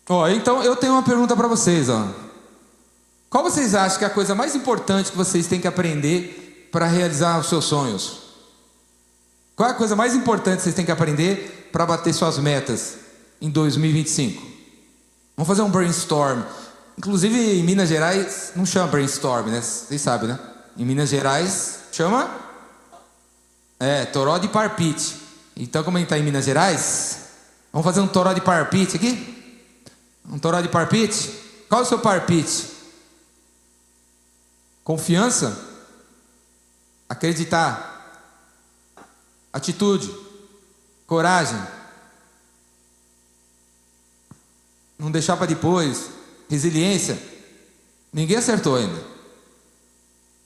Ó, então eu tenho uma pergunta para vocês, ó. Qual vocês acham que é a coisa mais importante que vocês têm que aprender para realizar os seus sonhos? Qual é a coisa mais importante que vocês têm que aprender para bater suas metas em 2025? Vamos fazer um brainstorm. Inclusive em Minas Gerais não chama brainstorm, né? Vocês sabem, né? Em Minas Gerais chama toró de parpite. Então, como a gente está em Minas Gerais, vamos fazer um toró de parpite aqui? Um toró de parpite? Qual é o seu parpite? Confiança? Acreditar? Atitude? Coragem? Não deixar para depois? Resiliência? Ninguém acertou ainda.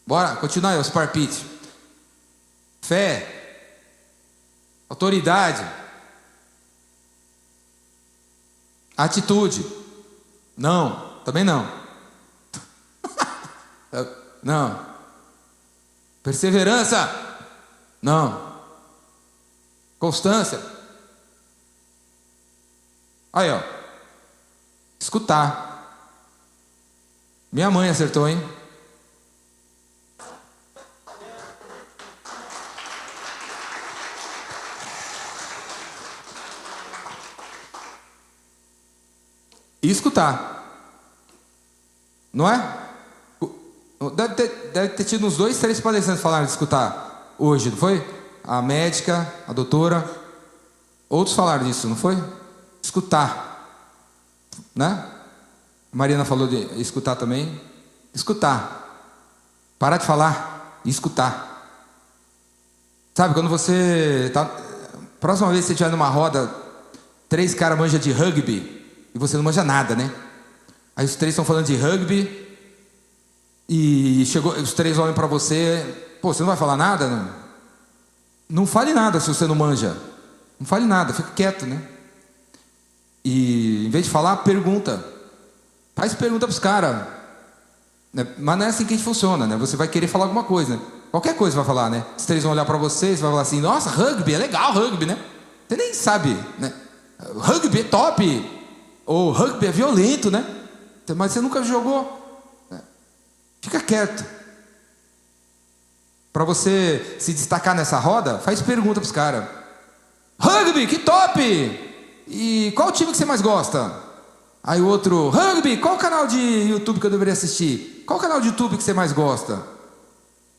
Bora, continuar aí os parpites. Fé? Autoridade? Atitude? Não, também não. Não. Perseverança? Não. Constância? Aí, ó. Escutar. Minha mãe acertou, hein? E escutar. Não é? Deve ter tido uns 2, 3 palestrantes que falaram de escutar hoje, não foi? A médica, a doutora. Outros falaram disso, não foi? Escutar. Né? A Mariana falou de escutar também. Escutar. Parar de falar e escutar. Sabe, quando você tá... Próxima vez que você estiver numa roda, 3 caras manjam de rugby e você não manja nada, né? Aí os 3 estão falando de rugby e chegou, os 3 olham pra você. Pô, você não vai falar nada? Não fale nada se você não manja. Não fale nada, fica quieto, né? E em vez de falar, pergunta. Faz pergunta pros caras, né? Mas não é assim que a gente funciona, né? Você vai querer falar alguma coisa, né? Qualquer coisa vai falar, né? Os 3 vão olhar pra você, você vai falar assim: nossa, rugby, é legal rugby, né? Você nem sabe, né? Rugby é top. Ou rugby é violento, né? Mas você nunca jogou. Fica quieto. Para você se destacar nessa roda, faz pergunta pros caras. Rugby, que top! E qual time que você mais gosta? Aí o outro, rugby, qual canal de YouTube que eu deveria assistir? Qual canal de YouTube que você mais gosta?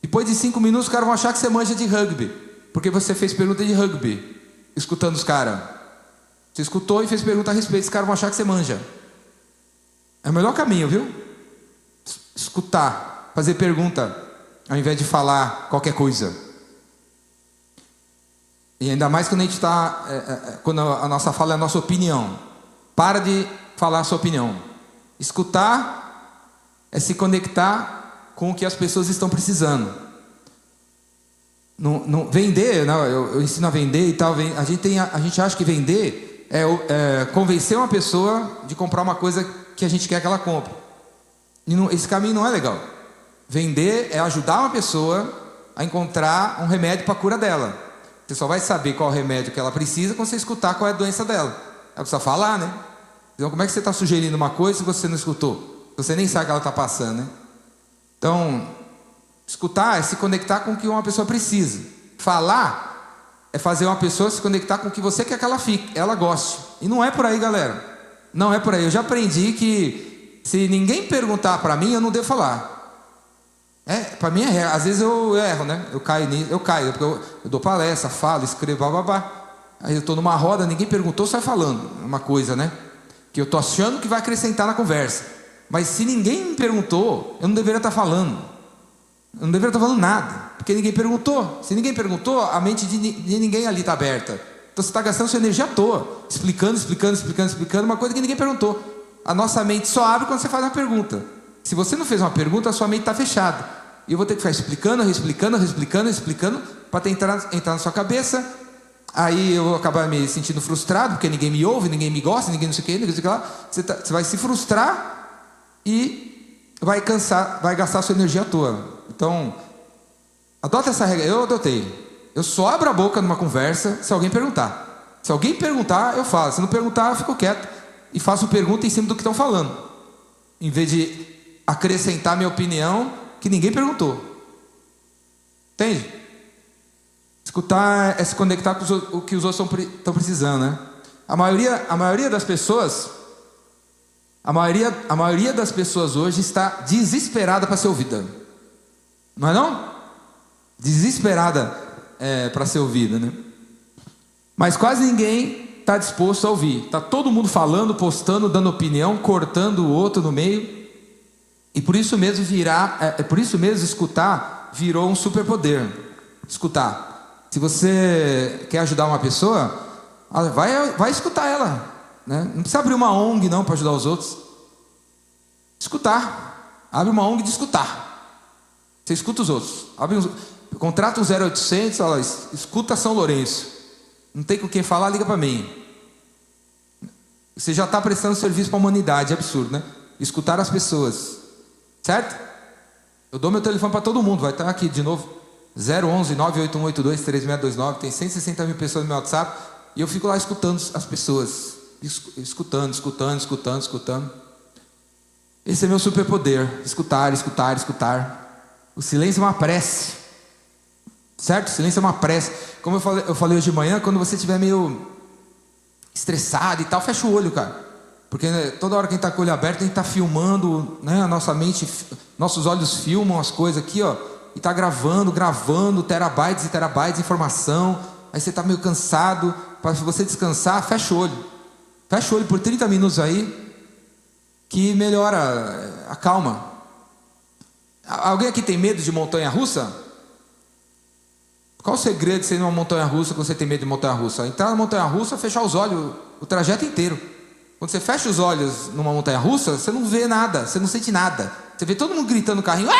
Depois de 5 minutos, os caras vão achar que você manja de rugby, porque você fez pergunta de rugby, escutando os caras. Você escutou e fez pergunta a respeito, os caras vão achar que você manja. É o melhor caminho, viu? Escutar, fazer pergunta, ao invés de falar qualquer coisa. E ainda mais quando a gente está, quando a nossa fala é a nossa opinião. Para de falar a sua opinião. Escutar é se conectar com o que as pessoas estão precisando. Não vender, não, eu ensino a vender e tal. A gente acha que vender é convencer uma pessoa de comprar uma coisa que a gente quer que ela compre. E esse caminho não é legal. Vender é ajudar uma pessoa a encontrar um remédio para a cura dela. Você só vai saber qual remédio que ela precisa quando você escutar qual é a doença dela. Ela precisa falar, né? Então como é que você está sugerindo uma coisa se você não escutou? Você nem sabe o que ela está passando, né? Então, escutar é se conectar com o que uma pessoa precisa. Falar é fazer uma pessoa se conectar com o que você quer que ela fique, ela goste. E não é por aí, galera. Não é por aí. Eu já aprendi que se ninguém perguntar para mim, eu não devo falar. Para mim às vezes eu erro, né? Eu caio, porque eu dou palestra, falo, escrevo, bababá. Aí eu estou numa roda, ninguém perguntou, sai falando uma coisa, né? Que eu estou achando que vai acrescentar na conversa. Mas se ninguém me perguntou, eu não deveria estar falando. Eu não deveria estar falando nada, porque ninguém perguntou. Se ninguém perguntou, a mente de ninguém ali está aberta. Então você está gastando sua energia à toa, explicando uma coisa que ninguém perguntou. A nossa mente só abre quando você faz uma pergunta. Se você não fez uma pergunta, a sua mente está fechada. E eu vou ter que ficar explicando, para tentar entrar na sua cabeça, Aí eu vou acabar me sentindo frustrado, porque ninguém me ouve, ninguém me gosta, ninguém não sei o que, ninguém não sei o que lá. Você vai se frustrar e vai cansar, vai gastar sua energia à toa. Então, adota essa regra. Eu adotei. Eu só abro a boca numa conversa se alguém perguntar. Se alguém perguntar, eu falo. Se não perguntar, eu fico quieto e faço pergunta em cima do que estão falando, em vez de acrescentar minha opinião que ninguém perguntou. Entende? Escutar é se conectar com o que os outros estão precisando, né? A maioria das pessoas hoje está desesperada para ser ouvida. Não é não? Desesperada para ser ouvida, né? Mas quase ninguém está disposto a ouvir. Está todo mundo falando, postando, dando opinião, cortando o outro no meio. E por isso mesmo escutar virou um superpoder. Escutar. Se você quer ajudar uma pessoa, vai escutar ela, né? Não precisa abrir uma ONG não para ajudar os outros. Escutar. Abre uma ONG de escutar. Você escuta os outros. Contrata um 0800, fala, escuta São Lourenço. Não tem com quem falar, liga para mim. Você já está prestando serviço para a humanidade, é absurdo, né? Escutar as pessoas. Certo? Eu dou meu telefone para todo mundo, vai estar aqui de novo. 011 98182 3629. Tem 160 mil pessoas no meu WhatsApp. E eu fico lá escutando as pessoas. Escutando. Esse é meu superpoder. Escutar. O silêncio é uma prece. Certo? O silêncio é uma prece. Como eu falei hoje de manhã, quando você estiver meio estressado e tal, fecha o olho, cara. Porque toda hora que a gente está com o olho aberto, a gente está filmando, né? A nossa mente, nossos olhos filmam as coisas aqui, ó. E está gravando, terabytes e terabytes de informação. Aí você está meio cansado. Para você descansar, fecha o olho. Fecha o olho por 30 minutos aí, que melhora, acalma. Alguém aqui tem medo de montanha-russa? Qual o segredo de ser numa montanha-russa quando você tem medo de montanha-russa? Entrar na montanha-russa, fechar os olhos o trajeto inteiro. Quando você fecha os olhos numa montanha-russa, você não vê nada, você não sente nada. Você vê todo mundo gritando no carrinho.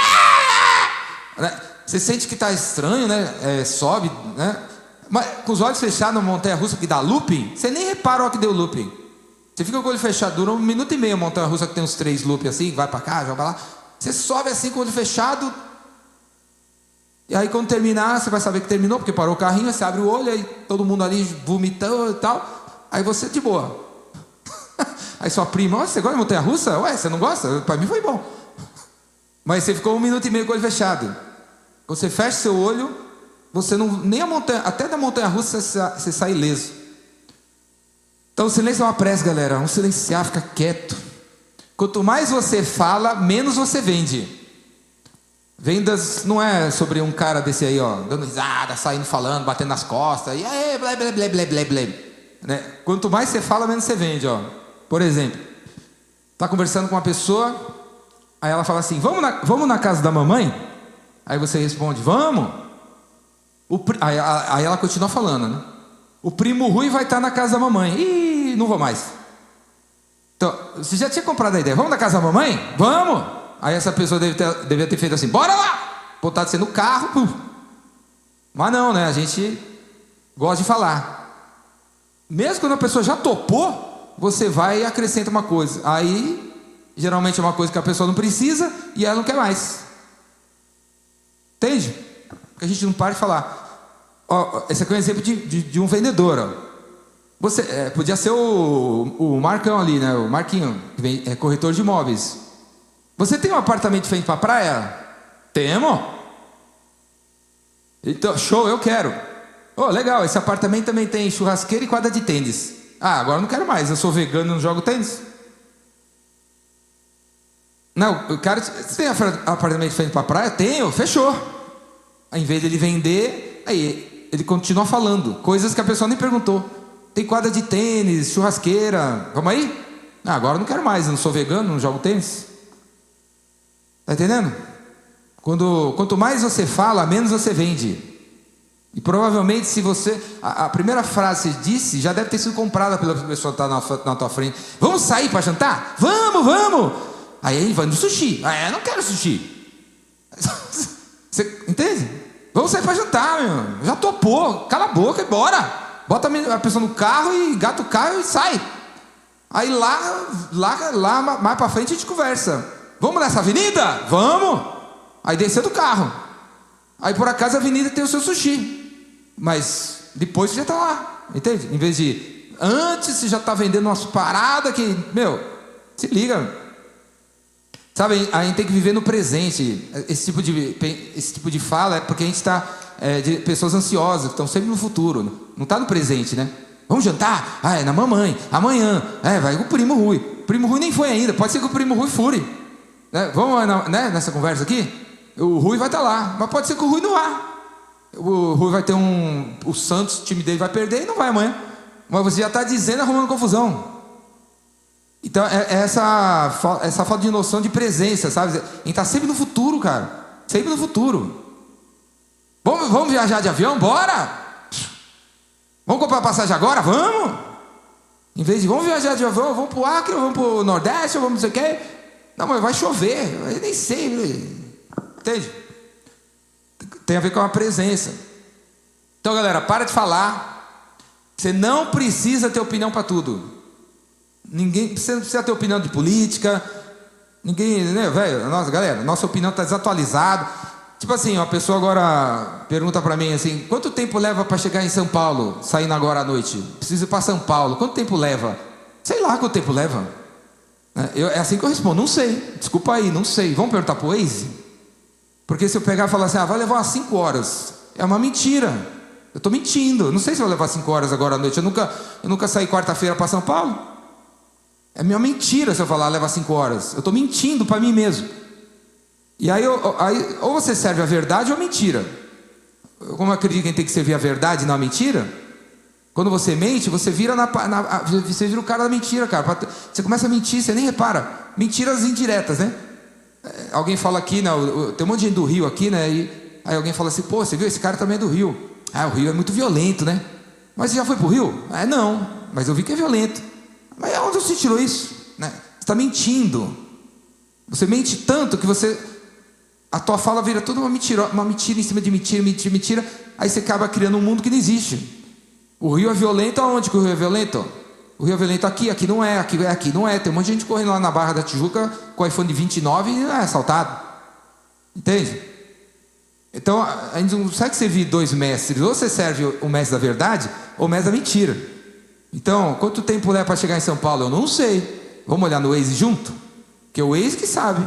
Você sente que está estranho, né? Sobe, né? Mas com os olhos fechados na montanha-russa que dá looping, você nem repara o que deu looping. Você fica com o olho fechado, dura 1 minuto e meio a montanha-russa que tem uns 3 looping assim, vai para cá, joga lá. Você sobe assim com o olho fechado. E aí quando terminar, você vai saber que terminou, porque parou o carrinho, você abre o olho, aí todo mundo ali vomitando e tal. Aí você de boa. Aí sua prima, você gosta de montanha-russa? Ué, você não gosta? Para mim foi bom. Mas você ficou 1 minuto e meio com o olho fechado. Quando você fecha seu olho, você não, nem a montanha, até da montanha-russa você sai ileso. Então o silêncio é uma prece, galera. Vamos silenciar, ficar quieto. Quanto mais você fala, menos você vende. Vendas não é sobre um cara desse aí, ó, dando risada, saindo falando, batendo nas costas, e aí, blé, blé, blé, blé, blé, blé. Né? Quanto mais você fala, menos você vende, ó. Por exemplo, tá conversando com uma pessoa, aí ela fala assim, vamos na casa da mamãe? Aí você responde, vamos. Aí ela continua falando, né? O primo Rui vai estar na casa da mamãe. Ih, não vou mais. Então, você já tinha comprado a ideia, vamos na casa da mamãe? Vamos! Aí essa pessoa devia ter feito assim, bora lá! Botado você no carro. Mas não, né? A gente gosta de falar. Mesmo quando a pessoa já topou, você vai e acrescenta uma coisa. Aí, geralmente é uma coisa que a pessoa não precisa e ela não quer mais. Entende? Porque a gente não para de falar. Ó, esse aqui é um exemplo de um vendedor. Ó. Você, podia ser o Marcão ali, né? O Marquinho, que é corretor de imóveis. Você tem um apartamento de frente para a praia? Temos. Então, show, eu quero. Oh, legal, esse apartamento também tem churrasqueira e quadra de tênis. Ah, agora eu não quero mais, eu sou vegano e não jogo tênis. Não, o cara, você tem apartamento de frente para a praia? Tenho, fechou. Aí, em vez dele vender, aí ele continua falando coisas que a pessoa nem perguntou. Tem quadra de tênis, churrasqueira, vamos aí? Ah, agora eu não quero mais, eu não sou vegano, não jogo tênis. Tá entendendo? Quanto mais você fala, menos você vende. E provavelmente se você... A primeira frase que você disse já deve ter sido comprada pela pessoa que está na tua frente. Vamos sair para jantar? Vamos! Aí ele vai no sushi. Ah, eu não quero sushi. Você entende? Vamos sair para jantar, meu. Já topou. Cala a boca e bora. bota a pessoa no carro e gata o carro e sai. Aí lá mais pra frente a gente conversa. Vamos nessa avenida? Vamos! Aí desceu do carro. Aí por acaso a avenida tem o seu sushi. Mas depois você já tá lá, entende? Em vez de antes você já tá vendendo umas paradas que, se liga. Sabe, a gente tem que viver no presente. Esse tipo de fala é porque a gente está de pessoas ansiosas, que estão sempre no futuro. Não está no presente, né? Vamos jantar? Ah, é na mamãe. Amanhã. Vai com o primo Rui. O primo Rui nem foi ainda. Pode ser que o primo Rui fure. Vamos nessa conversa aqui? O Rui vai estar lá. Mas pode ser que o Rui não vá. O Rui vai ter o Santos, o time dele vai perder e não vai amanhã. Mas você já está dizendo, arrumando confusão. Então, essa falta de noção de presença, sabe? A gente está sempre no futuro, cara. Sempre no futuro. Vamos viajar de avião? Bora! Vamos comprar passagem agora? Vamos! Em vez de vamos viajar de avião, vamos para o Acre, vamos para o Nordeste, vamos não sei o quê. Não, mas vai chover. Eu nem sei. Entende? Tem a ver com a presença. Então, galera, para de falar. Você não precisa ter opinião para tudo. Você não precisa ter opinião de política. Ninguém, né, velho? Galera, nossa opinião está desatualizada. Tipo assim, uma pessoa agora pergunta para mim assim: quanto tempo leva para chegar em São Paulo, saindo agora à noite? Preciso ir para São Paulo. Quanto tempo leva? Sei lá quanto tempo leva. É assim que eu respondo: não sei. Desculpa aí, não sei. Vamos perguntar pro Waze? Porque se eu pegar e falar assim: vai levar umas 5 horas. É uma mentira. Eu estou mentindo. Não sei se vai levar 5 horas agora à noite. Eu nunca saí quarta-feira para São Paulo. É minha mentira se eu falar leva 5 horas. Eu estou mentindo para mim mesmo. E aí, ou você serve a verdade ou a mentira. Como eu acredito que a gente tem que servir a verdade e não a mentira, quando você mente, você vira você vira o cara da mentira, cara. Você começa a mentir, você nem repara. Mentiras indiretas, né? Alguém fala aqui, né? Tem um monte de gente do Rio aqui, né? Aí alguém fala assim: pô, você viu? Esse cara também é do Rio. O Rio é muito violento, né? Mas você já foi pro Rio? Não, mas eu vi que é violento. Mas onde você tirou isso? Né? Você está mentindo. Você mente tanto que a tua fala vira toda uma mentira em cima de mentira. Aí você acaba criando um mundo que não existe. O Rio é violento aonde que o Rio é violento? O Rio é violento aqui não é, aqui não é. Tem um monte de gente correndo lá na Barra da Tijuca com o iPhone 29 e não é assaltado. Entende? Então, a gente não consegue servir 2 mestres. Ou você serve o mestre da verdade ou o mestre da mentira. Então, quanto tempo leva para chegar em São Paulo? Eu não sei. Vamos olhar no Waze junto? Porque o Waze que sabe,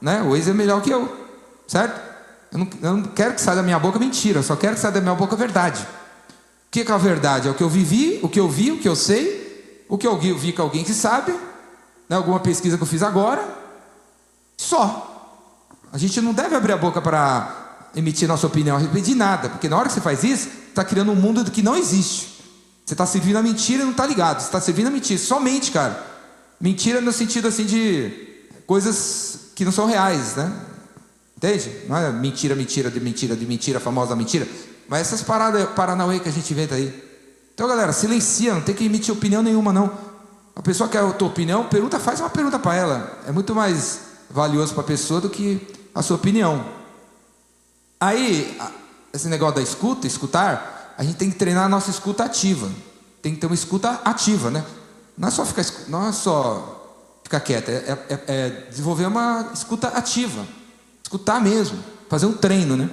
né? O Waze é melhor que eu, certo? Eu não quero que saia da minha boca mentira. Eu só quero que saia da minha boca verdade. O que é a verdade? É o que eu vivi, o que eu vi, o que eu sei, o que eu vi com alguém que sabe, né? Alguma pesquisa que eu fiz agora. Só. A gente não deve abrir a boca para emitir nossa opinião a respeito de nada, porque na hora que você faz isso, está criando um mundo que não existe. Você está servindo a mentira e não está ligado. Você está servindo a mentira, somente, cara. Mentira no sentido assim de coisas que não são reais, né? Entende? Não é mentira, famosa mentira. Mas essas paradas paranauê que a gente inventa aí. Então, galera, silencia, não tem que emitir opinião nenhuma, não. A pessoa quer a tua opinião, faz uma pergunta para ela. É muito mais valioso para a pessoa do que a sua opinião. Aí, esse negócio da escutar, a gente tem que treinar a nossa escuta ativa. Tem que ter uma escuta ativa, né? Não é só ficar quieto, é desenvolver uma escuta ativa. Escutar mesmo, fazer um treino, né?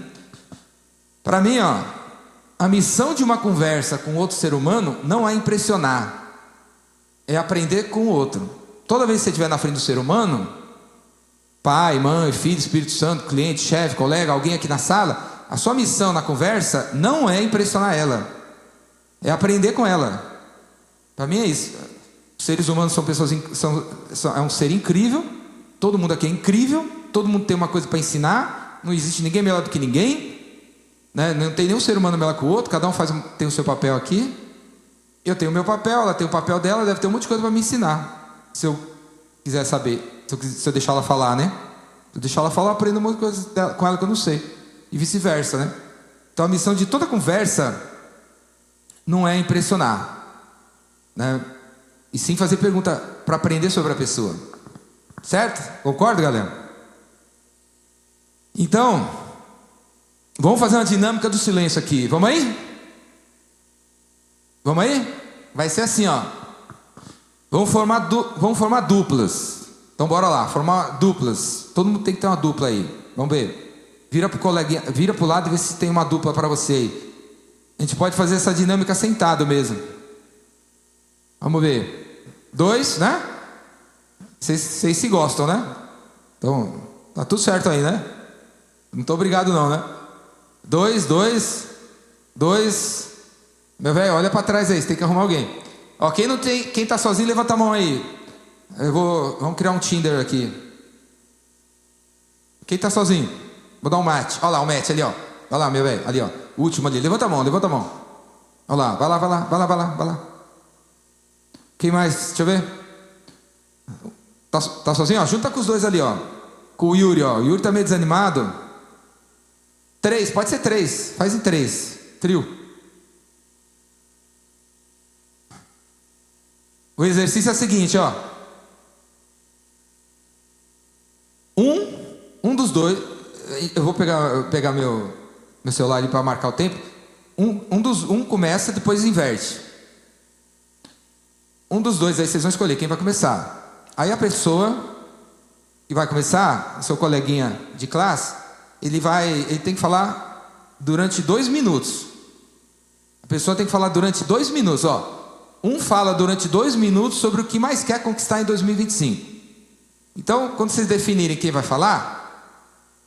Para mim, a missão de uma conversa com outro ser humano não é impressionar, é aprender com o outro. Toda vez que você estiver na frente do ser humano, pai, mãe, filho, Espírito Santo, cliente, chefe, colega, alguém aqui na sala, a sua missão na conversa não é impressionar ela, é aprender com ela. Para mim é isso. Os seres humanos são pessoas, é um ser incrível. Todo mundo aqui é incrível. Todo mundo tem uma coisa para ensinar. Não existe ninguém melhor do que ninguém, né? Não tem nenhum ser humano melhor que o outro. Cada um tem o seu papel aqui. Eu tenho o meu papel, ela tem o papel dela. Deve ter um monte de coisa para me ensinar, se eu quiser saber, se eu deixar ela falar, né? Se eu deixar ela falar, eu aprendo um monte de coisa com ela que eu não sei. E vice-versa, né? Então a missão de toda conversa não é impressionar, né? E sim fazer pergunta para aprender sobre a pessoa. Certo? Concorda, galera? Então, vamos fazer uma dinâmica do silêncio aqui. Vamos aí? Vamos aí? Vai ser assim, ó. Vamos formar duplas. Então bora lá, formar duplas. Todo mundo tem que ter uma dupla aí. Vamos ver. Vira pro coleguinha, vira pro lado e vê se tem uma dupla para você aí. A gente pode fazer essa dinâmica sentado mesmo. Vamos ver. 2, né? Vocês se gostam, né? Então, tá tudo certo aí, né? Não tô obrigado não, né? 2. Meu velho, olha pra trás aí, você tem que arrumar alguém. Ó, quem tá sozinho, levanta a mão aí. Vamos criar um Tinder aqui. Quem tá sozinho? Vou dar um match. Olha lá, o match ali, ó. Olha lá, meu velho, ali, ó. O último ali, levanta a mão. Olha lá, vai lá. Quem mais? Deixa eu ver. Tá sozinho? Ó, junta com os dois ali, ó. Com o Yuri, ó. O Yuri tá meio desanimado. 3, pode ser 3. Faz em 3. Trio. O exercício é o seguinte, ó. Um dos dois. Eu vou pegar meu celular ali para marcar o tempo. Um começa, depois inverte. Um dos dois aí vocês vão escolher quem vai começar. Aí a pessoa que vai começar, seu coleguinha de classe, ele tem que falar durante 2 minutos. A pessoa tem que falar durante 2 minutos, ó. Um fala durante 2 minutos sobre o que mais quer conquistar em 2025. Então, quando vocês definirem quem vai falar,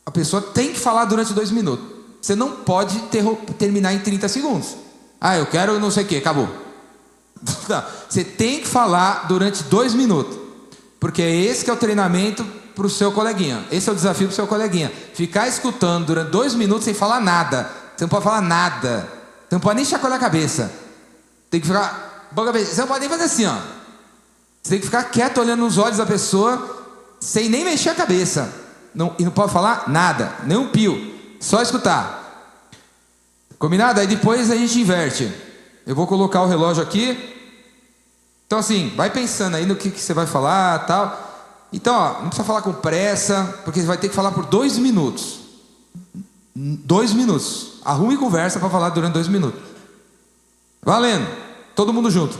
a pessoa tem que falar durante 2 minutos. Você não pode terminar em 30 segundos. Ah, eu quero não sei o que, acabou. Não, você tem que falar durante 2 minutos. Porque esse que é o treinamento para o seu coleguinha. Esse é o desafio para o seu coleguinha. Ficar escutando durante 2 minutos sem falar nada. Você não pode falar nada. Você não pode nem chacoalhar a cabeça. Tem que ficar... Você não pode nem fazer assim, ó. Você tem que ficar quieto olhando nos olhos da pessoa, sem nem mexer a cabeça. E não pode falar nada, nem um pio. Só escutar. Combinado? Aí depois a gente inverte. Eu vou colocar o relógio aqui. Então assim, vai pensando aí no que você vai falar, tal. Então, ó, não precisa falar com pressa, porque você vai ter que falar por 2 minutos. 2 minutos. Arrume conversa para falar durante 2 minutos. Valendo. Todo mundo junto.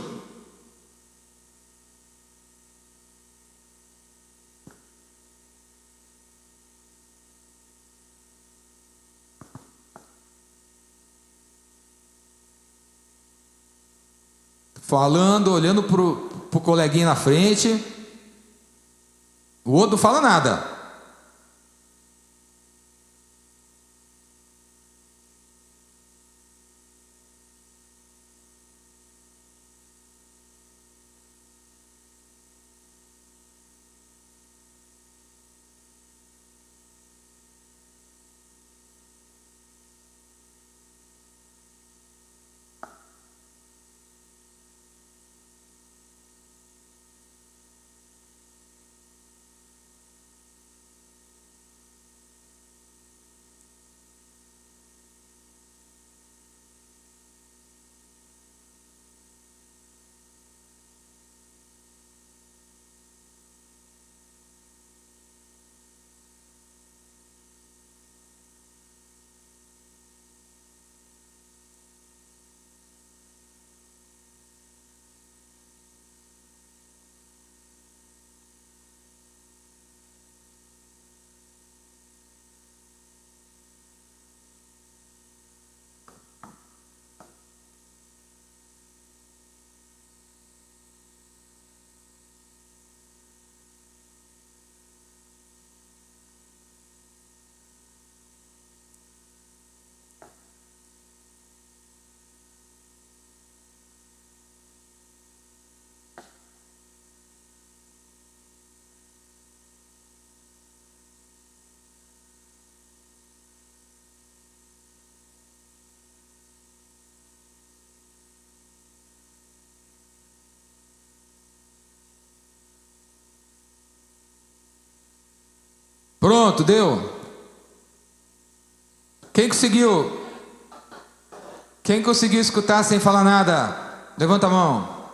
Falando, olhando pro coleguinha na frente. O outro não fala nada. Pronto, deu. Quem conseguiu? Quem conseguiu escutar sem falar nada? Levanta a mão.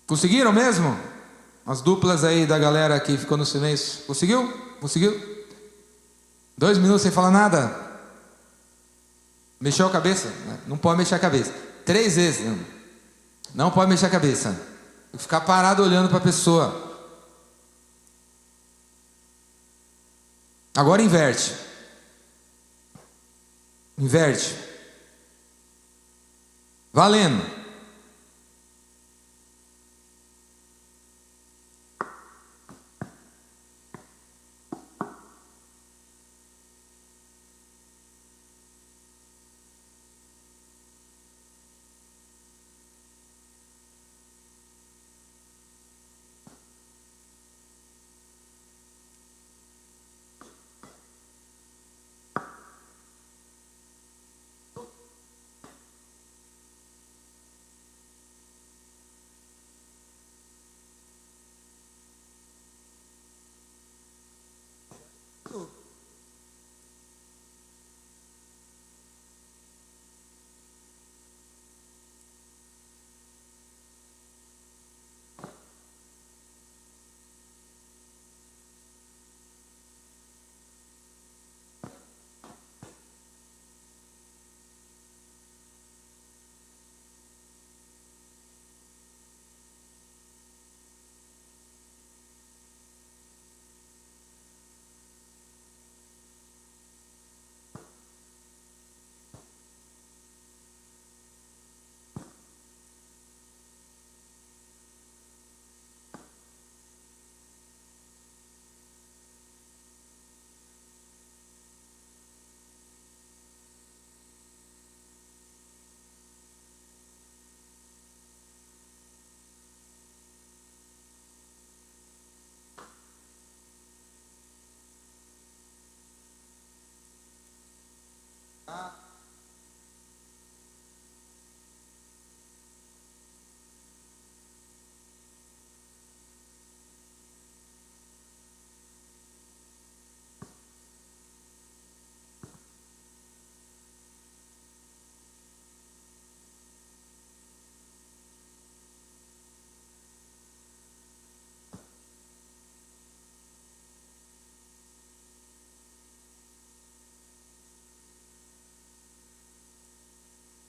Conseguiram mesmo? As duplas aí da galera que ficou no silêncio. Conseguiu? Conseguiu? 2 minutos sem falar nada? Mexeu a cabeça? Não pode mexer a cabeça. 3 vezes. Não pode mexer a cabeça. Ficar parado olhando para a pessoa. Agora inverte. Inverte. Valendo.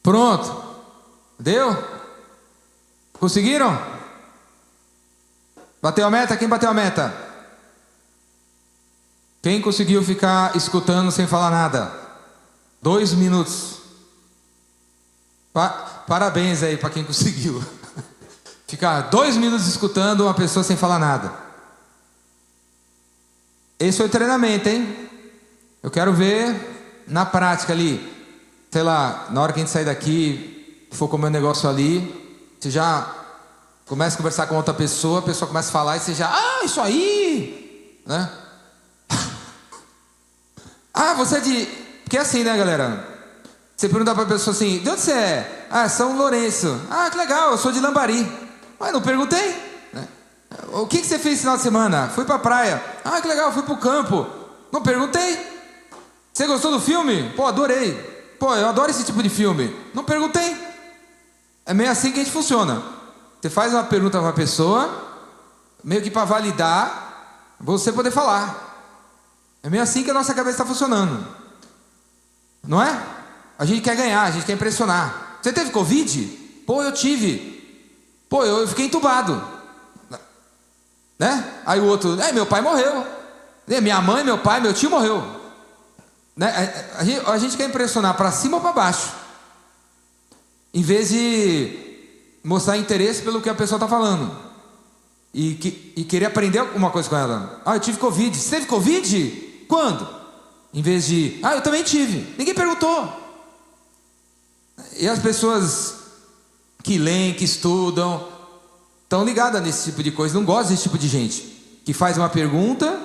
Pronto. Deu? Conseguiram? Bateu a meta? Quem bateu a meta? Quem conseguiu ficar escutando sem falar nada? 2 minutos. Parabéns aí para quem conseguiu. Ficar 2 minutos escutando uma pessoa sem falar nada. Esse foi o treinamento, hein? Eu quero ver na prática ali. Sei lá, na hora que a gente sair daqui, for comer um negócio ali, você já começa a conversar com outra pessoa, a pessoa começa a falar e você já, isso aí, né? Você é de... Porque é assim, né, galera? Você pergunta pra pessoa assim, de onde você é? São Lourenço. Que legal, eu sou de Lambari. Não perguntei, né? O que você fez no final de semana? Fui pra praia. Que legal, fui pro campo. Não perguntei. Você gostou do filme? Pô, adorei. Pô, eu adoro esse tipo de filme. Não perguntei. É meio assim que a gente funciona. Você faz uma pergunta para a pessoa, meio que para validar, você poder falar. É meio assim que a nossa cabeça está funcionando. Não é? A gente quer ganhar, a gente quer impressionar. Você teve Covid? Pô, eu tive. Pô, eu fiquei entubado. Né? Aí o outro, meu pai morreu. Minha mãe, meu pai, meu tio morreu. Né? A gente quer impressionar para cima ou para baixo, em vez de mostrar interesse pelo que a pessoa está falando e querer aprender alguma coisa com ela. Eu tive Covid. Você teve Covid? Quando? Em vez de, eu também tive. Ninguém perguntou. E as pessoas que leem, que estudam, estão ligadas nesse tipo de coisa. Não gostam desse tipo de gente que faz uma pergunta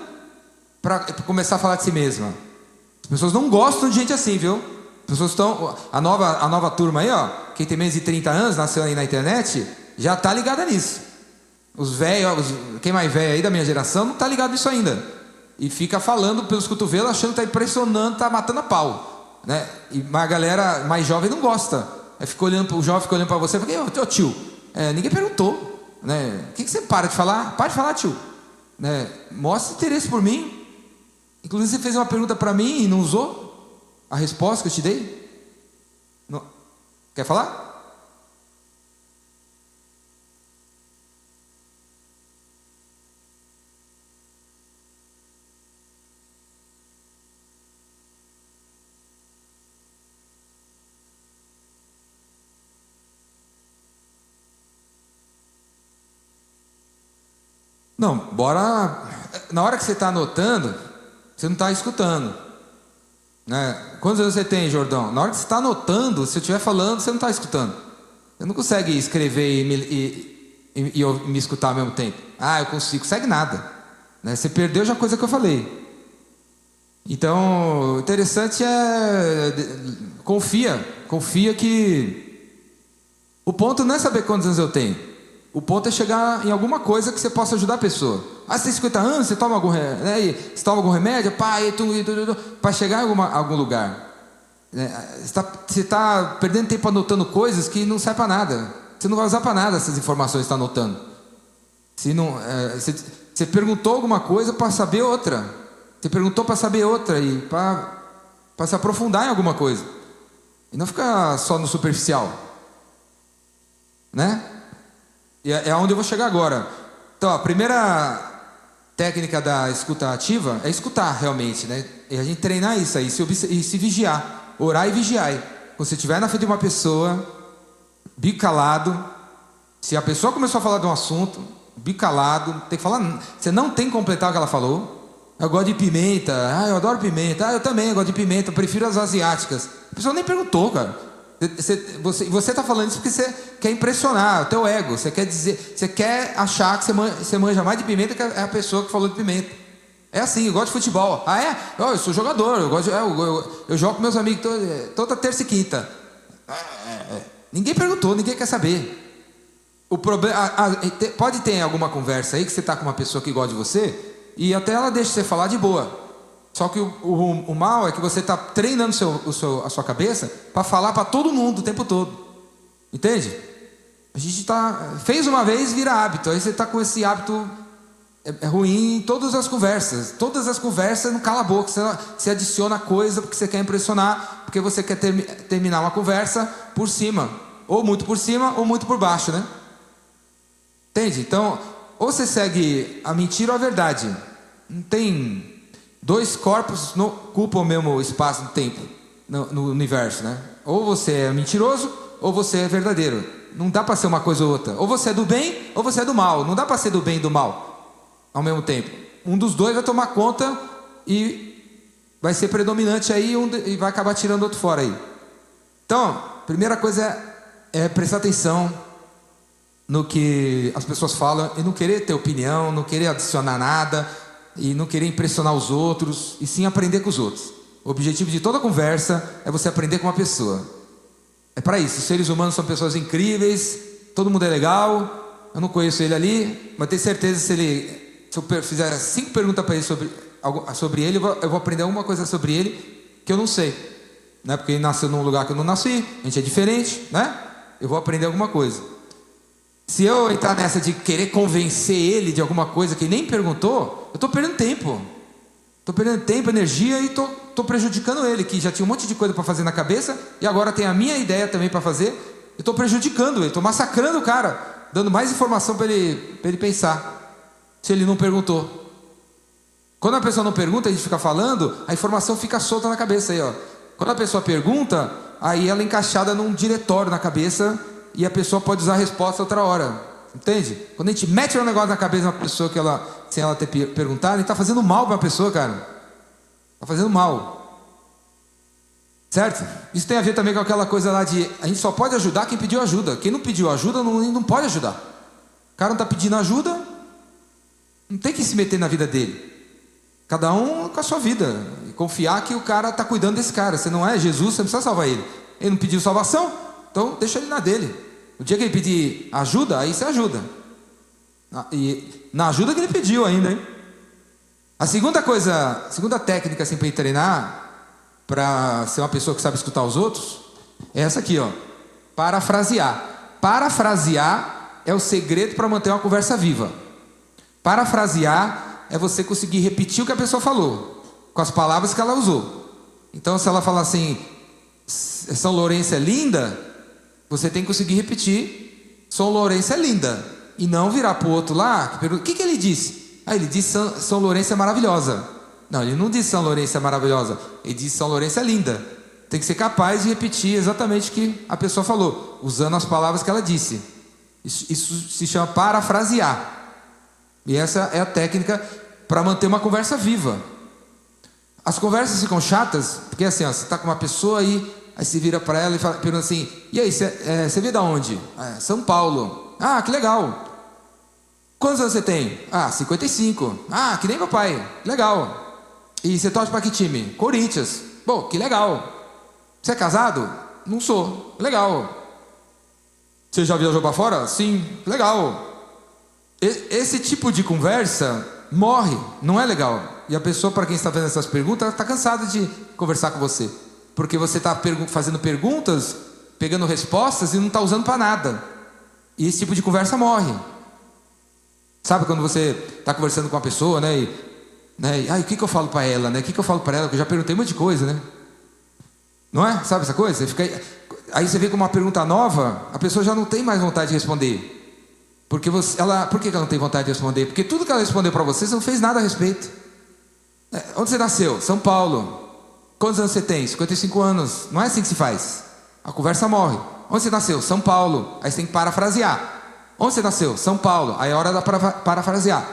para começar a falar de si mesma. As pessoas não gostam de gente assim, viu? As pessoas estão... A nova turma aí, ó, quem tem menos de 30 anos, nasceu aí na internet, já tá ligada nisso. Os velhos, quem mais velho aí da minha geração, não tá ligado nisso ainda. E fica falando pelos cotovelos, achando que tá impressionando, tá matando a pau, né? E a galera mais jovem não gosta. Fica olhando, o jovem fica olhando pra você e fala, tio, ninguém perguntou, né? O que você para de falar? Para de falar, tio. Né? Mostra interesse por mim. Inclusive você fez uma pergunta para mim e não usou a resposta que eu te dei. Não. Quer falar? Não, bora. Na hora que você está anotando, você não está escutando, né? Quantos anos você tem, Jordão? Na hora que você está anotando, se eu estiver falando, você não está escutando. Você não consegue escrever e me escutar ao mesmo tempo. Ah, eu consigo. Consegue nada, né? Você perdeu já a coisa que eu falei. Então, o interessante é confia que o ponto não é saber quantos anos eu tenho. O ponto é chegar em alguma coisa que você possa ajudar a pessoa. Ah, você tem 50 anos, você toma algum, né? Você toma algum remédio? Para chegar em algum lugar. Você está perdendo tempo anotando coisas que não servem para nada. Você não vai usar para nada essas informações que está anotando. Você perguntou alguma coisa para saber outra. Você perguntou para saber outra e para se aprofundar em alguma coisa. E não ficar só no superficial. Né? E é onde eu vou chegar agora. Então, a primeira técnica da escuta ativa é escutar realmente, né? E a gente treinar isso aí, se vigiar, orar e vigiar. Quando você estiver na frente de uma pessoa, bico calado, se a pessoa começou a falar de um assunto, bico calado, tem que falar, você não tem que completar o que ela falou. Eu gosto de pimenta, eu adoro pimenta, eu também gosto de pimenta, eu prefiro as asiáticas. A pessoa nem perguntou, cara. Você está falando isso porque você quer impressionar o teu ego. Você quer dizer, você quer achar que você manja mais de pimenta que a pessoa que falou de pimenta. É assim, eu gosto de futebol. Ah, é? Eu sou jogador, eu jogo com meus amigos toda terça e quinta. Ninguém perguntou, ninguém quer saber. O problema, pode ter alguma conversa aí que você está com uma pessoa que gosta de você e até ela deixa você falar de boa. Só que o mal é que você está treinando a sua cabeça para falar para todo mundo o tempo todo. Entende? A gente fez uma vez, vira hábito. Aí você está com esse hábito ruim em todas as conversas. Todas as conversas não cala a boca. Você adiciona coisa porque você quer impressionar, porque você quer terminar uma conversa por cima. Ou muito por cima ou muito por baixo, né? Entende? Então, ou você segue a mentira ou a verdade. Não tem... Dois corpos não ocupam o mesmo espaço do tempo no universo, né? Ou você é mentiroso ou você é verdadeiro. Não dá para ser uma coisa ou outra. Ou você é do bem ou você é do mal. Não dá para ser do bem e do mal ao mesmo tempo. Um dos dois vai tomar conta e vai ser predominante aí e vai acabar tirando o outro fora aí. Então, primeira coisa é prestar atenção no que as pessoas falam e não querer ter opinião, não querer adicionar nada e não querer impressionar os outros, e sim aprender com os outros. O objetivo de toda conversa é você aprender com uma pessoa. É para isso. Os seres humanos são pessoas incríveis, todo mundo é legal. Eu não conheço ele ali, mas tenho certeza se eu fizer 5 perguntas para ele sobre ele, eu vou aprender alguma coisa sobre ele que eu não sei, né? Porque ele nasceu num lugar que eu não nasci, a gente é diferente, né? Eu vou aprender alguma coisa. Se eu entrar nessa de querer convencer ele de alguma coisa que nem perguntou, eu estou perdendo tempo. Estou perdendo tempo, energia e estou prejudicando ele, que já tinha um monte de coisa para fazer na cabeça e agora tem a minha ideia também para fazer. Eu estou prejudicando ele, estou massacrando o cara, dando mais informação para ele pensar, se ele não perguntou. Quando a pessoa não pergunta, a gente fica falando, a informação fica solta na cabeça aí, ó. Quando a pessoa pergunta, aí ela é encaixada num diretório na cabeça e a pessoa pode usar a resposta outra hora. Entende? Quando a gente mete um negócio na cabeça de uma pessoa sem ela ter perguntado, a gente está fazendo mal para a pessoa, cara. Está fazendo mal. Certo? Isso tem a ver também com aquela coisa lá de a gente só pode ajudar quem pediu ajuda. Quem não pediu ajuda não pode ajudar. O cara não está pedindo ajuda, não tem que se meter na vida dele. Cada um com a sua vida. E confiar que o cara está cuidando desse cara. Você não é Jesus, você não precisa salvar ele. Ele não pediu salvação, então deixa ele na dele. O dia que ele pedir ajuda, aí você ajuda. E na ajuda que ele pediu ainda, hein? A segunda técnica assim, para ir treinar, para ser uma pessoa que sabe escutar os outros, é essa aqui, ó. Parafrasear. Parafrasear é o segredo para manter uma conversa viva. Parafrasear é você conseguir repetir o que a pessoa falou, com as palavras que ela usou. Então, se ela falar assim, São Lourenço é linda, você tem que conseguir repetir, São Lourenço é linda. E não virar para o outro lá, que pergunta, o que ele disse? Ele disse São Lourenço é maravilhosa. Não, ele não disse São Lourenço é maravilhosa. Ele disse São Lourenço é linda. Tem que ser capaz de repetir exatamente o que a pessoa falou, usando as palavras que ela disse. Isso se chama parafrasear. E essa é a técnica para manter uma conversa viva. As conversas ficam chatas, porque assim, ó, você está com uma pessoa aí você vira para ela e pergunta assim: e aí, você veio da onde? São Paulo. Ah, que legal. Quantos anos você tem? 55. Que nem meu pai. Legal. E você torce para que time? Corinthians. Bom, que legal. Você é casado? Não sou. Legal. Você já viajou para fora? Sim. Legal. Esse tipo de conversa morre, não é legal. E a pessoa, para quem está fazendo essas perguntas, está cansada de conversar com você, porque você está fazendo perguntas, pegando respostas e não está usando para nada. E esse tipo de conversa morre. Sabe quando você está conversando com uma pessoa, né? O que eu falo para ela, né? O que eu falo para ela? Que eu já perguntei um monte de coisa, né? Não é? Sabe essa coisa? Você fica aí você vê com uma pergunta nova, a pessoa já não tem mais vontade de responder. Por que ela não tem vontade de responder? Porque tudo que ela respondeu para você não fez nada a respeito. Onde você nasceu? São Paulo. Quantos anos você tem? 55 anos. Não é assim que se faz. A conversa morre. Onde você nasceu? São Paulo. Aí você tem que parafrasear. Onde você nasceu? São Paulo. Aí é hora da parafrasear.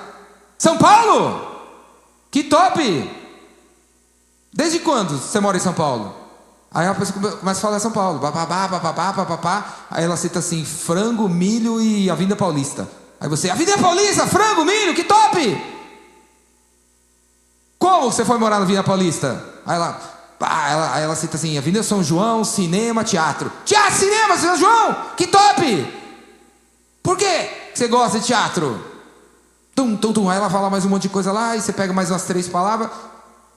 São Paulo! Que top! Desde quando você mora em São Paulo? Aí a pessoa começa a falar São Paulo. Aí ela cita assim: frango, milho e Avenida Paulista. Aí você: Avenida Paulista, frango, milho, que top! Como você foi morar na Avenida Paulista? Aí ela cita assim: Avenida São João, cinema, teatro. Teatro, cinema, São João, que top! Por que você gosta de teatro? Aí ela fala mais um monte de coisa lá, e você pega mais umas 3 palavras,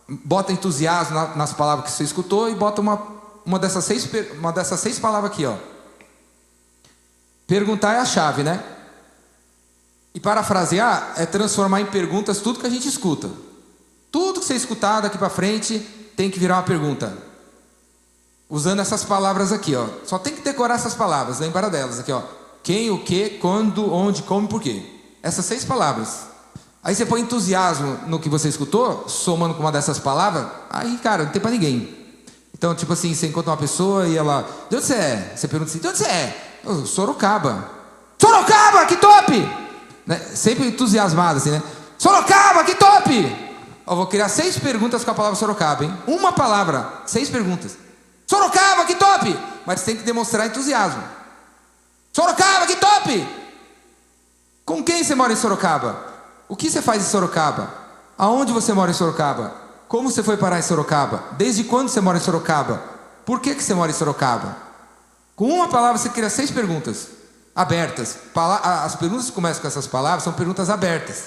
bota entusiasmo nas palavras que você escutou e bota uma dessas 6 palavras aqui, ó. Perguntar é a chave, né? E parafrasear é transformar em perguntas tudo que a gente escuta. Tudo que você escutar daqui para frente tem que virar uma pergunta. Usando essas palavras aqui, ó. Só tem que decorar essas palavras, lembrar delas aqui, ó. Quem, o que, quando, onde, como e porquê. Essas 6 palavras. Aí você põe entusiasmo no que você escutou, somando com uma dessas palavras, aí, cara, não tem pra ninguém. Então, tipo assim, você encontra uma pessoa e ela: de onde você é? Você pergunta assim: de onde você é? Sorocaba. Sorocaba, que top! Né? Sempre entusiasmado assim, né? Sorocaba, que top! Eu vou criar 6 perguntas com a palavra Sorocaba, hein? Uma palavra, 6 perguntas. Sorocaba, que top! Mas você tem que demonstrar entusiasmo. Sorocaba, que top! Com quem você mora em Sorocaba? O que você faz em Sorocaba? Aonde você mora em Sorocaba? Como você foi parar em Sorocaba? Desde quando você mora em Sorocaba? Por que você mora em Sorocaba? Com uma palavra você cria 6 perguntas abertas. As perguntas que começam com essas palavras são perguntas abertas,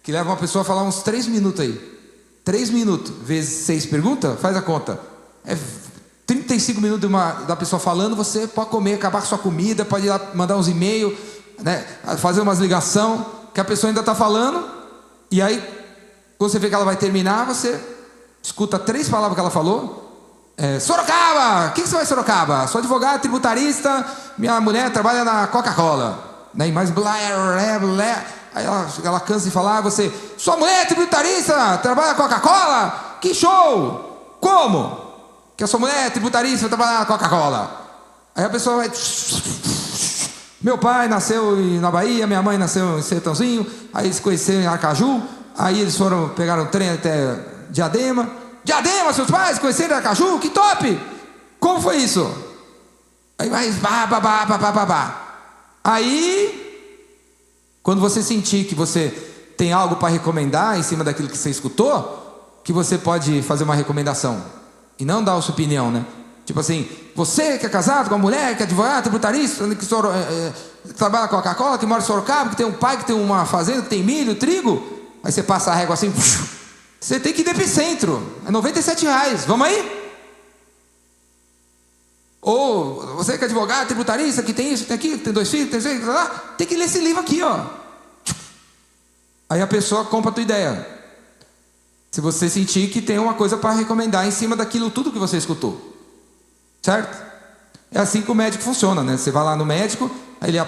que levam uma pessoa a falar uns 3 minutos aí. 3 minutos vezes 6 perguntas, faz a conta. É 35 minutos da pessoa falando. Você pode comer, acabar com sua comida, pode ir lá mandar uns e-mails, né, fazer umas ligação, que a pessoa ainda está falando. E aí, quando você vê que ela vai terminar, você escuta 3 palavras que ela falou. Sorocaba! O que você vai em Sorocaba? Sou advogado, tributarista, minha mulher trabalha na Coca-Cola, né? E mais blá, blá, blá. Aí ela cansa de falar, você: sua mulher é tributarista, trabalha na Coca-Cola? Que show! Como? Que a sua mulher é tributarista, trabalha na Coca-Cola. Aí a pessoa vai: meu pai nasceu na Bahia, minha mãe nasceu em Sertãozinho, aí eles conheceram em Aracaju, aí eles pegaram o trem até Diadema. Diadema, seus pais conheceram em Aracaju? Que top! Como foi isso? Aí vai, Aí, quando você sentir que você tem algo para recomendar em cima daquilo que você escutou, que você pode fazer uma recomendação e não dar a sua opinião, né? Tipo assim: você que é casado com uma mulher, que é advogado, tributarista, que trabalha com a Coca-Cola, que mora em Sorocaba, que tem um pai, que tem uma fazenda, que tem milho, trigo. Aí você passa a régua assim, você tem que ir no Epicentro, é R$97, vamos aí? Ou você que é advogado, tributarista, que tem isso, tem aquilo, que tem 2 filhos, tem que ler esse livro aqui, ó. Aí a pessoa compra a tua ideia. Se você sentir que tem uma coisa para recomendar em cima daquilo tudo que você escutou, certo? É assim que o médico funciona, né? Você vai lá no médico, aí ele